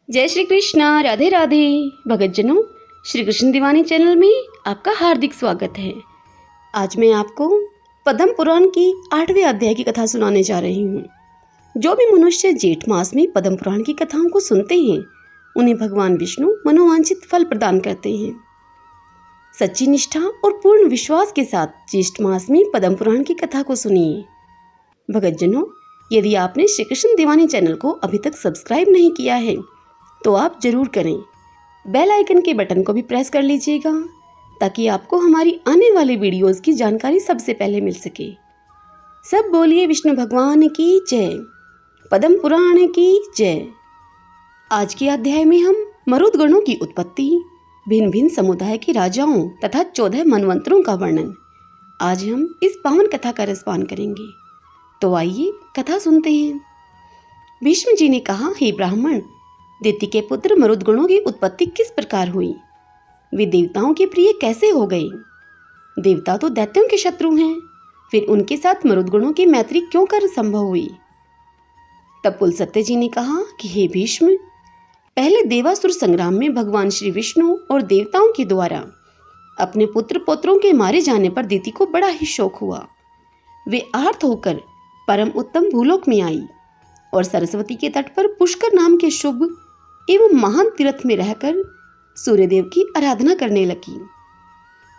जय श्री कृष्णा, राधे राधे। भगतजनों, श्री कृष्ण दीवानी चैनल में आपका हार्दिक स्वागत है। आज मैं आपको पद्म पुराण की 8वें अध्याय की कथा सुनाने जा रही हूँ। जो भी मनुष्य जेठ मास में पद्म पुराण की कथाओं को सुनते हैं, उन्हें भगवान विष्णु मनोवांछित फल प्रदान करते हैं। सच्ची निष्ठा और पूर्ण विश्वास के साथ ज्येष्ठ मास में पद्म पुराण की कथा को सुनिए। भगतजनों, यदि आपने श्री कृष्ण दीवानी चैनल को अभी तक सब्सक्राइब नहीं किया है तो आप जरूर करें। बेल आइकन के बटन को भी प्रेस कर लीजिएगा ताकि आपको हमारी आने वाली वीडियोस की जानकारी सबसे पहले मिल सके। सब बोलिए विष्णु भगवान की जय, पद्म पुराण की जय। आज के अध्याय में हम मरुद गणों की उत्पत्ति, भिन्न भिन्न समुदाय के राजाओं तथा 14 मनवंतरों का वर्णन आज हम इस पावन कथा का रसपान करेंगे। तो आइए कथा सुनते हैं। भीष्म जी ने कहा, हे ब्राह्मण, दिति के पुत्र मरुदगणों की उत्पत्ति किस प्रकार हुई? वे देवताओं के प्रिय कैसे हो गए? देवता तो दैत्यों के शत्रु हैं, फिर उनके साथ मरुदगणों की मैत्री क्यों कर संभव हुई? तब कुलसत्य जी ने कहा कि हे भीष्म, पहले देवासुर संग्राम में भगवान श्री विष्णु और देवताओं के द्वारा अपने पुत्र पौत्रों के मारे जाने पर दिति को बड़ा ही शोक हुआ। वे आर्त होकर परम उत्तम भूलोक में आई और सरस्वती के तट पर पुष्कर नाम के शुभ एवं महान तीर्थ में रहकर सूर्यदेव की आराधना करने लगी।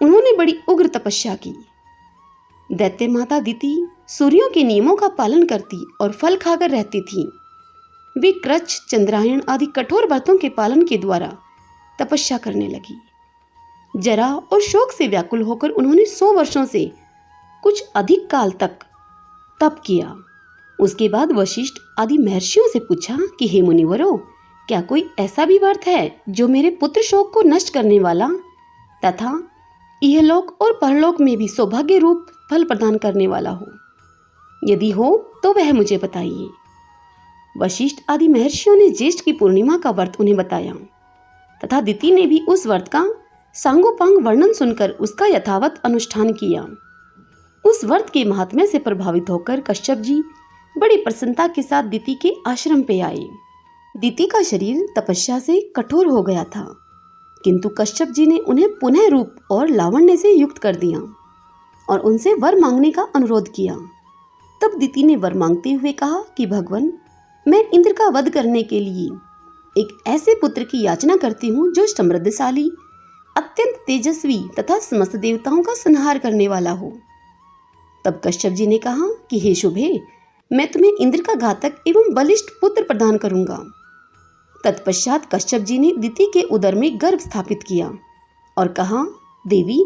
उन्होंने बड़ी उग्र तपस्या की। दैत्य माता दिति सूर्यों के नियमों का पालन करती और फल खाकर रहती थी। वे कृच्छ, चंद्रायण आदि कठोर व्रतों के पालन के द्वारा तपस्या करने लगी। जरा और शोक से व्याकुल होकर उन्होंने 100 वर्षों से कुछ अधिक काल तक तप किया। उसके बाद वशिष्ठ आदि महर्षियों से पूछा कि हे मुनिवरों, क्या कोई ऐसा भी व्रत है जो मेरे पुत्र शोक को नष्ट करने वाला तथा इहलोक और परलोक में भी सौभाग्य रूप फल प्रदान करने वाला हो? यदि हो तो वह मुझे बताइए। वशिष्ठ आदि महर्षियों ने ज्येष्ठ की पूर्णिमा का व्रत उन्हें बताया तथा दिति ने भी उस व्रत का सांगोपांग वर्णन सुनकर उसका यथावत अनुष्ठान किया। उस व्रत के महात्म्य से प्रभावित होकर कश्यप जी बड़ी प्रसन्नता के साथ दिति के आश्रम पे आए। दिति का शरीर तपस्या से कठोर हो गया था, किंतु कश्यप जी ने उन्हें पुनः रूप और लावण्य से युक्त कर दिया और उनसे वर मांगने का अनुरोध किया। तब दिति ने वर मांगते हुए कहा कि भगवान, मैं इंद्र का वध करने के लिए एक ऐसे पुत्र की याचना करती हूँ जो समृद्धशाली, अत्यंत तेजस्वी तथा समस्त देवताओं का संहार करने वाला हो। तब कश्यप जी ने कहा कि हे शुभे, मैं तुम्हें इंद्र का घातक एवं बलिष्ठ पुत्र प्रदान करूंगा। तत्पश्चात कश्यप जी ने दिति के उदर में गर्भ स्थापित किया और कहा, देवी,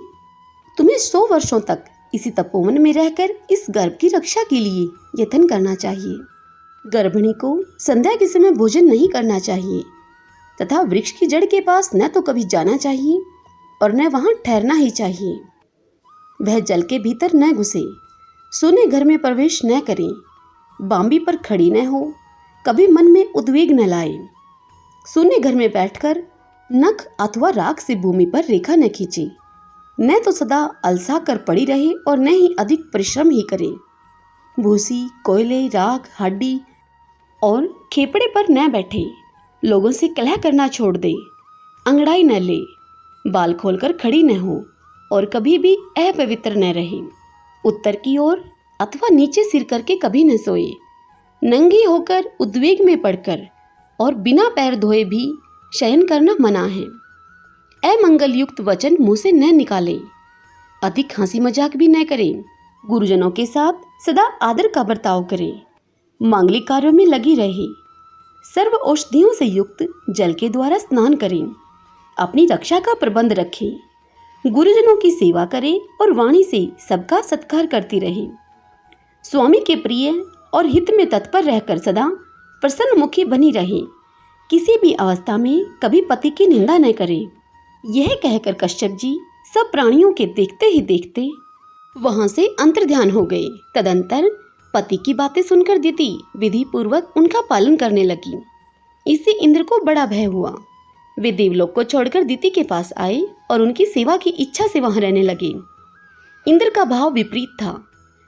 तुम्हें 100 वर्षों तक इसी तपोवन में रहकर इस गर्भ की रक्षा के लिए यत्न करना चाहिए। गर्भिणी को संध्या के समय भोजन नहीं करना चाहिए तथा वृक्ष की जड़ के पास न तो कभी जाना चाहिए और न वहां ठहरना ही चाहिए। वह जल के भीतर न घुसे, सोने घर में प्रवेश न करें, बांबी पर खड़ी न हो, कभी मन में उद्वेग न लाए, सोने घर में बैठकर नख अथवा राख से भूमि पर रेखा न खींचे, न तो सदा अलसा कर पड़ी रहे और न ही अधिक परिश्रम ही करे। भूसी, कोयले, राख, हड्डी और खेपड़े पर न बैठे, लोगों से कलह करना छोड़ दे, अंगड़ाई न ले, बाल खोलकर खड़ी न हो और कभी भी अपवित्र न रहे। उत्तर की ओर अथवा नीचे सिर करके कभी न सोए, नंगी होकर उद्वेग में पड़कर और बिना पैर धोए भी शयन करना मना है। अमंगल युक्त वचन मुंह से न निकाले, अधिक हंसी मजाक भी न करें, गुरुजनों के साथ सदा आदर का बर्ताव करें, मांगलिक कार्यों में लगी रहे, सर्व औषधियों से युक्त जल के द्वारा स्नान करें, अपनी रक्षा का प्रबंध रखें, गुरुजनों की सेवा करें और वाणी से सबका सत्कार करती रहे, स्वामी के प्रिय और हित में तत्पर रहकर सदा प्रसन्न मुखी बनी रहे, किसी भी अवस्था में कभी पति की निंदा न करे। यह कहकर कश्यप जी सब प्राणियों के देखते ही देखते वहां से अंतर्ध्यान हो गए। तदंतर पति की बातें सुनकर दिति विधि पूर्वक उनका पालन करने लगी। इससे इंद्र को बड़ा भय हुआ। वे देवलोक को छोड़कर दिति के पास आए और उनकी सेवा की इच्छा से वहां रहने लगे। इंद्र का भाव विपरीत था।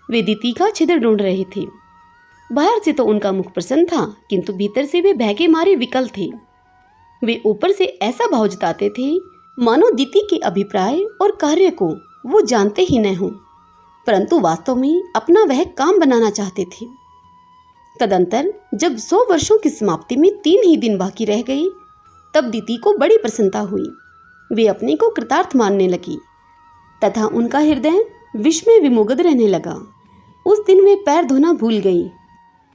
वे दिति का छिद्र ढूंढ रहे थे। बाहर से तो उनका मुख प्रसन्न था, किंतु भीतर से वे भय के मारे विकल थे। वे ऊपर से ऐसा भाव जताते थे मानो दीति के अभिप्राय और कार्य को वो जानते ही न हों, परंतु वास्तव में अपना वह काम बनाना चाहते थे। तदंतर जब 100 वर्षों की समाप्ति में 3 ही दिन बाकी रह गए, तब दीति को बड़ी प्रसन्नता हुई। वे अपने को कृतार्थ मानने लगी तथा उनका हृदय विस्मय विमुग्ध रहने लगा। उस दिन वे पैर धोना भूल गई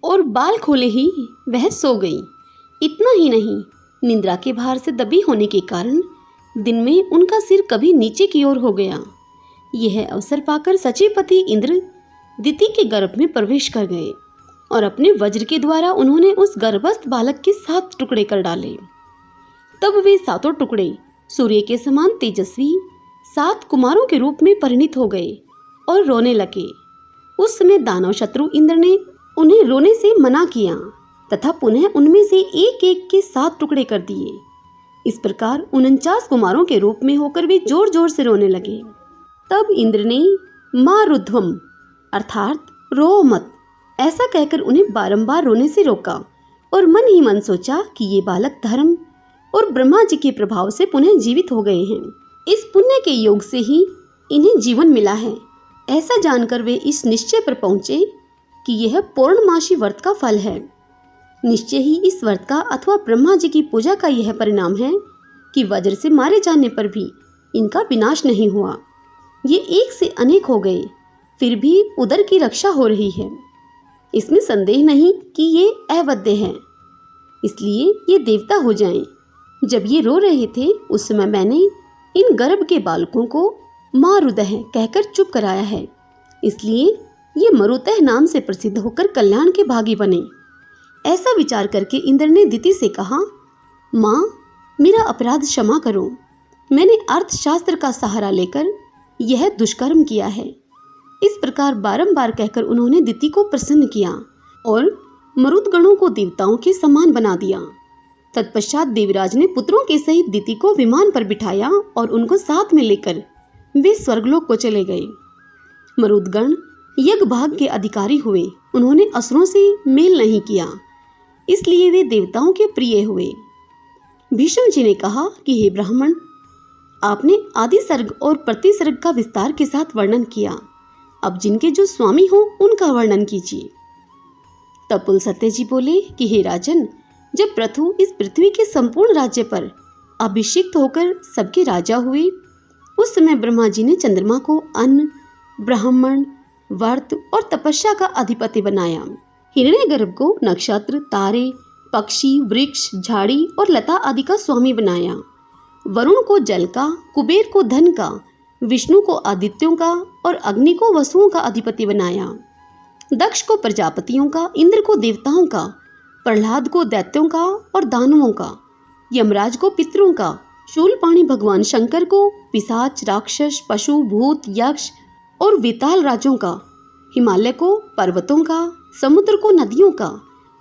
और बाल खोले ही वह सो गई। इतना ही नहीं, निद्रा के भार से दबी होने के कारण दिन में उनका सिर कभी नीचे की ओर हो गया। यह अवसर पाकर सचिवपति इंद्र दीति के गर्भ में प्रवेश कर गए और अपने वज्र के द्वारा उन्होंने उस गर्भस्थ बालक के 7 टुकड़े कर डाले। तब वे 7 टुकड़े सूर्य के समान तेजस्वी 7 कुमारों के रूप में परिणित हो गए और रोने लगे। उस समय दानव शत्रु इंद्र ने उन्हें रोने से मना किया तथा पुनः उनमें से एक एक के 7 टुकड़े कर दिए। इस प्रकार 49 कुमारों के रूप में होकर वे जोर जोर से रोने लगे। तब इंद्र ने माँ रुध्वम अर्थात रो मत ऐसा कहकर उन्हें बारंबार रोने से रोका और मन ही मन सोचा कि ये बालक धर्म और ब्रह्मा जी के प्रभाव से पुनः जीवित हो गए हैं। इस पुण्य के योग से ही इन्हें जीवन मिला है। ऐसा जानकर वे इस निश्चय पर पहुंचे कि यह पौर्णमासी व्रत का फल है। निश्चय ही इस व्रत का अथवा ब्रह्मा जी की पूजा का यह परिणाम है कि वज्र से मारे जाने पर भी इनका विनाश नहीं हुआ। ये एक से अनेक हो गए, फिर भी उदर की रक्षा हो रही है। इसमें संदेह नहीं कि ये अवध्य है, इसलिए ये देवता हो जाएं। जब ये रो रहे थे उस समय मैंने इन गर्भ के बालकों को मारुदह कहकर चुप कराया है, इसलिए ये मरुतः नाम से प्रसिद्ध होकर कल्याण के भागी बने। ऐसा विचार करके इंद्र ने दीति से कहा, माँ मेरा अपराध क्षमा करो, मैंने अर्थशास्त्र का सहारा लेकर यह दुष्कर्म किया है। इस प्रकार बारंबार कहकर उन्होंने दीति को प्रसन्न किया और मरुदगणों को देवताओं के समान बना दिया। तत्पश्चात देवराज ने पुत्रों के सहित दीति को विमान पर बिठाया और उनको साथ में लेकर वे स्वर्गलोक को चले गए। मरुदगण यज्ञ भाग के अधिकारी हुए। उन्होंने असुरों से मेल नहीं किया, इसलिए वे देवताओं के प्रिय हुए। भीष्म जी ने कहा कि हे ब्राह्मण, आपने आदि सर्ग और प्रतिसर्ग का विस्तार के साथ वर्णन किया, अब जिनके जो स्वामी हो उनका वर्णन कीजिए। तब पुलस्त्य जी बोले कि हे राजन, जब प्रथु इस पृथ्वी के संपूर्ण राज्य पर अभिषिक्त होकर सबके राजा हुए, उस समय ब्रह्मा जी ने चंद्रमा को अन्न, ब्राह्मण, व्रत और तपस्या का अधिपति बनाया। हिरण्यगर्भ को नक्षत्र, तारे, पक्षी, वृक्ष, झाड़ी और लता आदि का स्वामी बनाया। वरुण को जल का, कुबेर को धन का, विष्णु को आदित्यों का और अग्नि को वसुओं का अधिपति बनाया। दक्ष को प्रजापतियों का, इंद्र को देवताओं का, प्रहलाद को दैत्यों का और दानवों का, यमराज को पितरों का, शूलपाणी भगवान शंकर को पिशाच, राक्षस, पशु, भूत, यक्ष और विताल राजों का, हिमालय को पर्वतों का, समुद्र को नदियों का,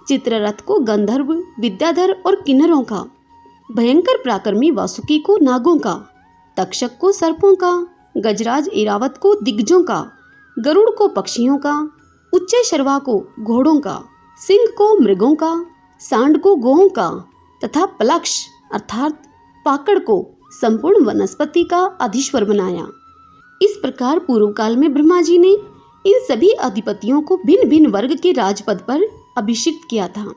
चित्ररथ को गंधर्व, विद्याधर और किन्नरों का, भयंकर पराक्रमी वासुकी को नागों का, तक्षक को सर्पों का, गजराज ऐरावत को दिग्गजों का, गरुड़ को पक्षियों का, उच्चे शर्वा को घोड़ों का, सिंह को मृगों का, सांड को गौओं का तथा पलक्ष अर्थात पाकड़ को संपूर्ण वनस्पति का अधीश्वर बनाया। इस प्रकार पूर्व काल में ब्रह्मा जी ने इन सभी अधिपतियों को भिन्न भिन्न वर्ग के राजपद पर अभिषिक्त किया था।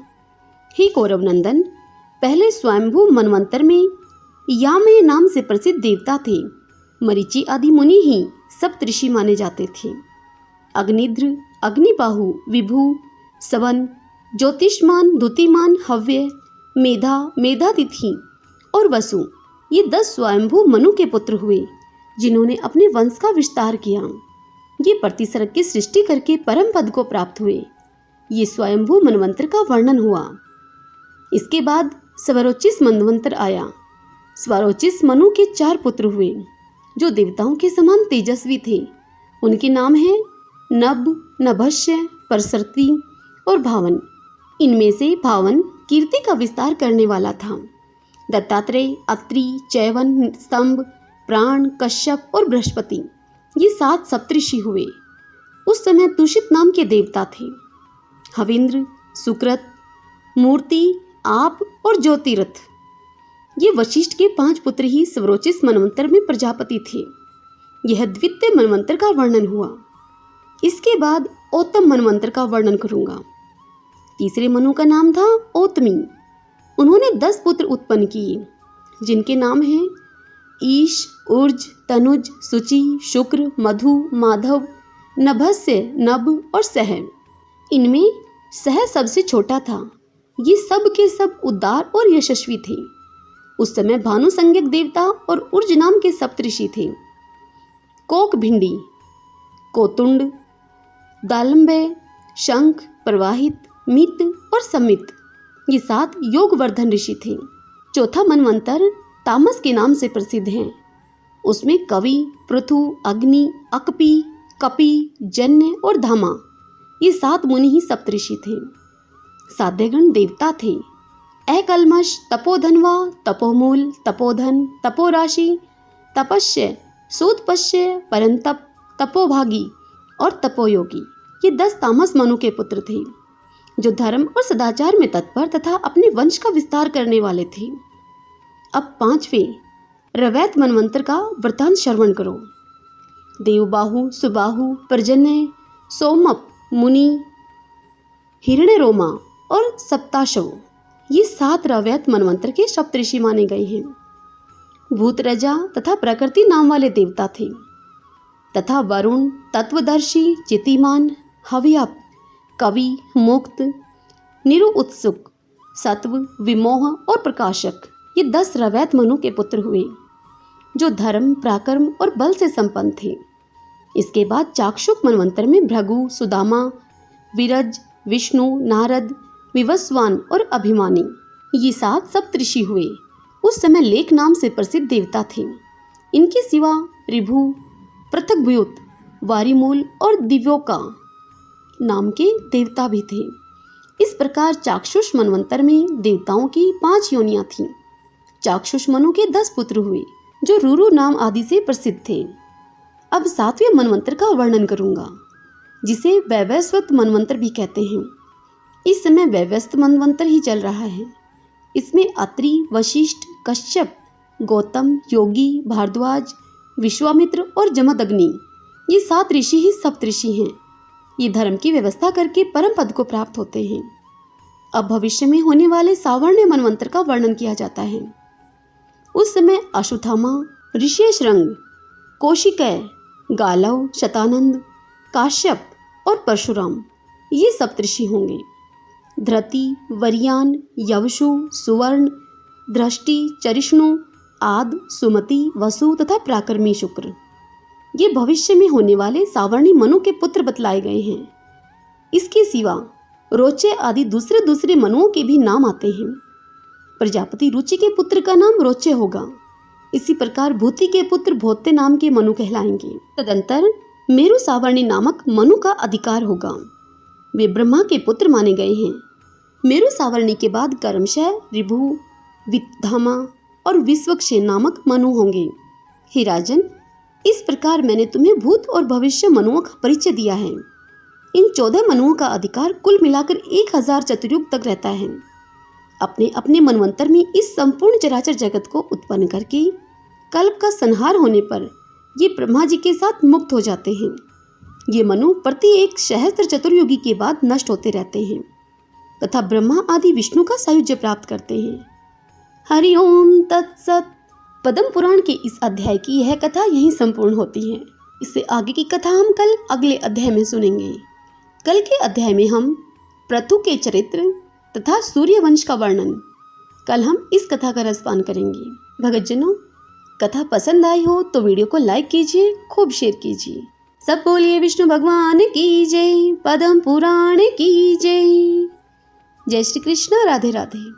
हे कौरव नंदन, पहले स्वयंभू मनवंतर में यामय नाम से प्रसिद्ध देवता थे। मरीचि आदि मुनि ही सप्तऋषि माने जाते थे। अग्निध्र, अग्निबाहु, विभु, सवन, ज्योतिष्मान, द्युतिमान, हव्य, मेधा, मेधातिथि और वसु, ये 10 स्वयंभू मनु के पुत्र हुए, जिन्होंने अपने वंश का विस्तार किया। ये प्रतिसर्ग की सृष्टि करके परम पद को प्राप्त हुए। ये स्वयंभू मनवंतर का वर्णन हुआ। इसके बाद स्वरोचिष मनवंतर आया। स्वरोचिष मनु के 4 पुत्र हुए, जो देवताओं के समान तेजस्वी थे। उनके नाम हैं नभ, नभस्य, परसर्ती और भावन। इनमें से भावन कीर्ति का विस्तार करने वाला था। दत्तात्रेय, अत्रि, चैवन, स्तंभ, प्राण, कश्यप और बृहस्पति, ये 7 सप्तऋषि हुए। उस समय दूषित नाम के देवता थे। हविंद्र, सुकृत, मूर्ति, आप और ज्योतिरथ। ये वशिष्ठ के 5 पुत्र ही स्वरोचिष मनवंतर में प्रजापति थे। यह द्वितीय मनवंतर का वर्णन हुआ। इसके बाद औतम मनवंतर का वर्णन करूंगा। तीसरे मनु का नाम था औतमी। उन्होंने 10 पुत्र उत्पन्न किए, जिनके नाम हैं ईश, उर्ज, तनुज, सुचि, शुक्र, मधु, माधव, नभस्य, नभ और सह। इनमें सह सबसे छोटा था। ये सब के सब उदार और यशस्वी थे। उस समय भानु संज्ञक देवता और उर्ज नाम के सप्तऋषि थे। कोक भिंडी, कोतुंड, दालम्बय, शंख, प्रवाहित, मित और समित, ये 7 योगवर्धन ऋषि थे। चौथा मनवंतर तामस के नाम से प्रसिद्ध है। उसमें कवि, पृथु, अग्नि, अकपि, कपि, जन्य और धामा, ये 7 मुनि ही सप्तऋषि थे। साध्यगण देवता थे। एकल्मष, तपोधनवा, तपोमूल, तपोधन, तपोराशि, तपस्य, सूतपस्य, परंतप, तपोभागी और तपोयोगी, ये 10 तामस मनु के पुत्र थे, जो धर्म और सदाचार में तत्पर तथा अपने वंश का विस्तार करने वाले थे। अब 5वें रवैत मनवंतर का वृतांत श्रवण करो। देवबाहु, सुबाहु, पर्जन्य, सोमप, मुनि, हिरण्यरोमा और सप्ताशव, ये 7 रवैत मनवंतर के सप्तऋषि माने गए हैं। भूतरजा तथा प्रकृति नाम वाले देवता थे, तथा वरुण, तत्वदर्शी, चितिमान, हव्यप, कवि, मुक्त, निरु उत्सुक, सत्व, विमोह और प्रकाशक, ये 10 रवैत मनु के पुत्र हुए, जो धर्म, पराक्रम और बल से संपन्न थे। इसके बाद चाक्षुष मनवंतर में भृगु, सुदामा, विरज, विष्णु, नारद, विवस्वान और अभिमानी, ये 7 सप्तऋषि हुए। उस समय लेख नाम से प्रसिद्ध देवता थे। इनके सिवा ऋभु, पृथकभूत, वारिमूल और दिव्योका नाम के देवता भी थे। इस प्रकार चाक्षुष मनवंतर में देवताओं की 5 योनियां थीं। चाक्षुष मनु के 10 पुत्र हुए, जो रुरु नाम आदि से प्रसिद्ध थे। अब 7वें मनवंतर का वर्णन करूंगा, जिसे वैवस्वत मनवंतर भी कहते हैं। इस समय वैवस्वत मनवंतर ही चल रहा है। इसमें अत्रि, वशिष्ठ, कश्यप, गौतम, योगी, भारद्वाज, विश्वामित्र और जमदग्नि, ये 7 ऋषि ही सप्तऋषि हैं। ये धर्म की व्यवस्था करके परम पद को प्राप्त होते हैं। अब भविष्य में होने वाले सावर्ण्य मनवंतर का वर्णन किया जाता है। उस समय अश्वत्थामा, ऋष्यशृंग, कौशिकय, गालव, शतानंद, काश्यप और परशुराम, ये सप्तऋषि होंगे। धृति, वरियान, यवशु, सुवर्ण, दृष्टि, चरिष्णु, आद, सुमति, वसु तथा प्राकर्मी शुक्र, ये भविष्य में होने वाले सावर्णी मनु के पुत्र बतलाए गए हैं। इसके सिवा रोचे आदि दूसरे मनुओं के भी नाम आते हैं। प्रजापति रुचि के पुत्र का नाम रोचे होगा। इसी प्रकार भूति के पुत्र भोत्य नाम के मनु कहलाएंगे। तदंतर मेरु सावर्णी नामक मनु का अधिकार होगा। वे ब्रह्मा के पुत्र माने गए हैं। मेरु सावर्णी के बाद कर्मशः, ऋभु, विद्धामा और विश्वक्षेन नामक मनु होंगे। हे राजन, इस प्रकार मैंने तुम्हें भूत और भविष्य मनुओं का परिचय दिया है। इन 14 मनुओं का अधिकार कुल मिलाकर 1000 चतुर्युग तक रहता है। अपने अपने मनवंतर में इस संपूर्ण चराचर जगत को उत्पन्न करके कल्प का संहार होने पर ये ब्रह्मा जी के साथ मुक्त हो जाते हैं। ये मनु प्रति 1 सहस्त्र चतुर्युगी के बाद नष्ट होते रहते हैं तथा ब्रह्मा आदि विष्णु का सायुज्य प्राप्त करते हैं। हरि ओम तत्सत। पद्म पुराण के इस अध्याय की यह कथा यहीं संपूर्ण होती है। इससे आगे की कथा हम कल अगले अध्याय में सुनेंगे। कल के अध्याय में हम पृथु के चरित्र तथा सूर्यवंश का वर्णन, कल हम इस कथा का रसपान करेंगे। भगतजनों, कथा पसंद आई हो तो वीडियो को लाइक कीजिए, खूब शेयर कीजिए। सब बोलिए विष्णु भगवान की जय, पद्म पुराण की जय। जय श्री कृष्ण, राधे राधे।